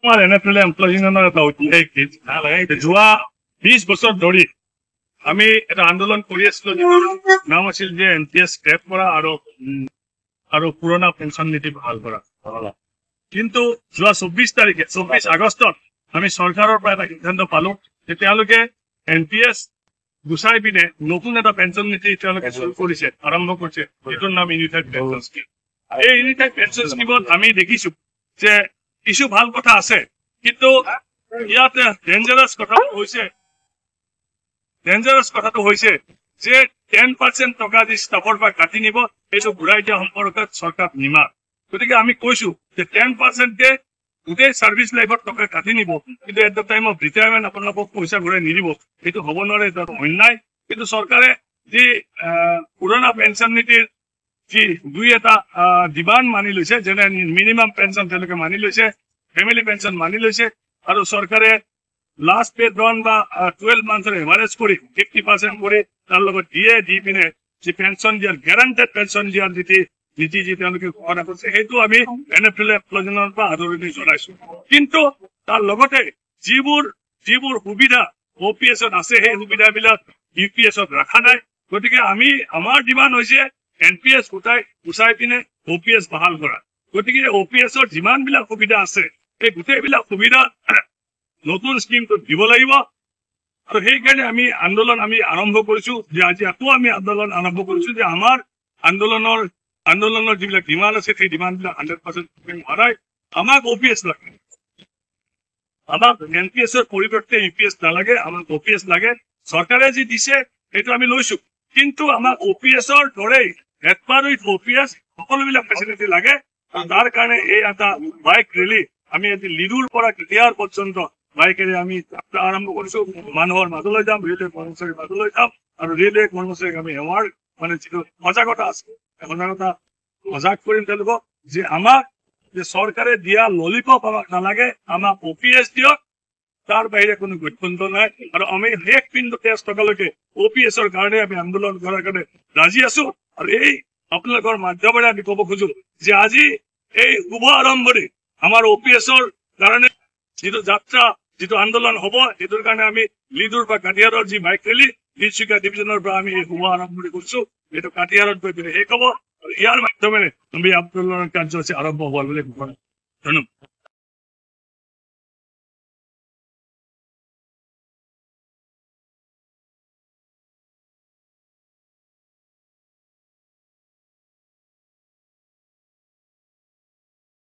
আমাৰ NFL employee ইউনিয়নৰ এটা ঐতিহাসিক গীত যোৱা 20 বছৰ ধৰি আমি এটা আন্দোলন কৰি আছিলো যিটোৰ নাম আছিল যে NPS স্ক্ৰেপ কৰা আৰু পুৰণা পেঞ্চন নীতি বহাল কৰা। কিন্তু যোৱা 24 আগষ্টত আমি চৰকাৰৰ পৰা এটা সিদ্ধান্ত পালো যে তেওঁলোকে NPS গুচাই পিনে নতুন এটা পেঞ্চন নীতি তেওঁলোকে আৰম্ভ কৰিছে, যিটোৰ নাম ইউনিফাইড পেঞ্চন স্কিম। এই ইউনিফাইড পেঞ্চন স্কিমত আমি দেখিছো যে কিছু ভাল কথা আছে, কিন্তু ইয়াতে ডেঞ্জাৰাছ কথাটো হৈছে যে 10% টকা যি ষ্টাফৰ পৰা কাটি নিব, সেইটো ঘূৰাই দিয়া সম্পৰ্কত চৰকাৰ নিমাত। গতিকে আমি কৈছো যে 10%কে গোটেই চাৰ্ভিচ লাইফত টকা কাটি নিব, কিন্তু at the time of retirement আপোনালোকক পইচা ঘূৰাই নিদিব, সেইটো হ'ব নোৱাৰে, এইটো অন্যায়। কিন্তু চৰকাৰে যি পুৰণা পেঞ্চন নীতিৰ যি দুই এটা ডিমাণ্ড মানি লৈছে, যেনে মিনিমাম পেঞ্চন তেওঁলোকে মানি লৈছে, ফেমিলি পেঞ্চন মানি লৈছে, আৰু চৰকাৰে লাষ্ট পে ডন বা 12 মান্থৰ এভাৰেজ কৰি 50% কৰি তাৰ লগত দি পিনে যি পেঞ্চন দিয়াৰ গেৰাণ্টেড পেঞ্চন দিয়াৰ নীতি যি তেওঁলোকে ঘোষণা কৰিছে, সেইটো আমি NFL এমপ্লয়ীজনৰ পৰা আদৰণি জনাইছো। কিন্তু তাৰ লগতে যিবোৰ সুবিধা OPS-ত আছে, সেই সুবিধাবিলাক UPS-ত ৰখা নাই। গতিকে আমাৰ ডিমাণ্ড হৈছে NPS গুচাই পিনে OPS বহাল কৰা। গতিকে OPS-ৰ যিমানবিলাক সুবিধা আছে, সেই গোটেইবিলাক সুবিধা নতুন স্কিমটোত দিব লাগিব। আৰু সেইকাৰণে আমি আৰম্ভ কৰিছো যে আজি আকৌ আমি আন্দোলন আৰম্ভ কৰিছো যে আমাৰ আন্দোলনৰ যিবিলাক ডিমাণ্ড আছে, সেই ডিমাণ্ডবিলাক 100% ভৰাই আমাক OPS লাগে। আমাক NPS-ৰ পৰিৱৰ্তে UPS নালাগে, আমাক OPS লাগে। চৰকাৰে যি দিছে সেইটো আমি লৈছো, কিন্তু আমাক OPS-ৰ দৰেই হেডপাৰ OPS সকলোবিলাক ফেচিলিটি লাগে। তাৰ কাৰণে এই এটা বাইক ৰেলী আমি লিডুৰ পৰা কেতিয়াৰ পৰ্যন্ত বাইকেৰে আমি যাত্ৰা আৰম্ভ কৰিছো। মানুহৰ মাজলৈ যাম, ৰেলৱে কৰ্মচাৰীৰ মাজলৈ যাম, আৰু ৰেলৱে কৰ্মচাৰীক আমি সেৱাৰ যিটো সজাগতা আছে, সজাগ কৰিম তেওঁলোকক যে আমাক যে চৰকাৰে দিয়া ললিপপ আমাক নালাগে, আমাক OPS দিয়ক, তাৰ বাহিৰে কোনো গত্যন্ত নাই। আৰু আমি শেষ পিণ্ড তেজ টকালৈকে OPS-ৰ কাৰণে আমি আন্দোলন কৰাৰ কাৰণে ৰাজি আছো। আৰু এই আপোনালোকৰ মাধ্যমেৰে আমি ক'ব খোজো যে আজি এই শুভ আৰম্ভণি আমাৰ OPS-ৰ কাৰণে যিটো যাত্ৰা, যিটো আন্দোলন হ'ব, সেইটোৰ কাৰণে আমি লিডুৰ বা কাটিহাৰৰ যি বাইক ৰেলী তিনিচুকীয়া ডিভিজনৰ পৰা আমি এই শুভ আৰম্ভণি কৰিছো। এইটো কাটিহাৰত গৈ পিনে শেষ হ'ব, আৰু ইয়াৰ মাধ্যমেৰে আমি আন্দোলনৰ কাৰ্যসূচী আৰম্ভ হোৱাৰ বুলি ধন্যবাদ।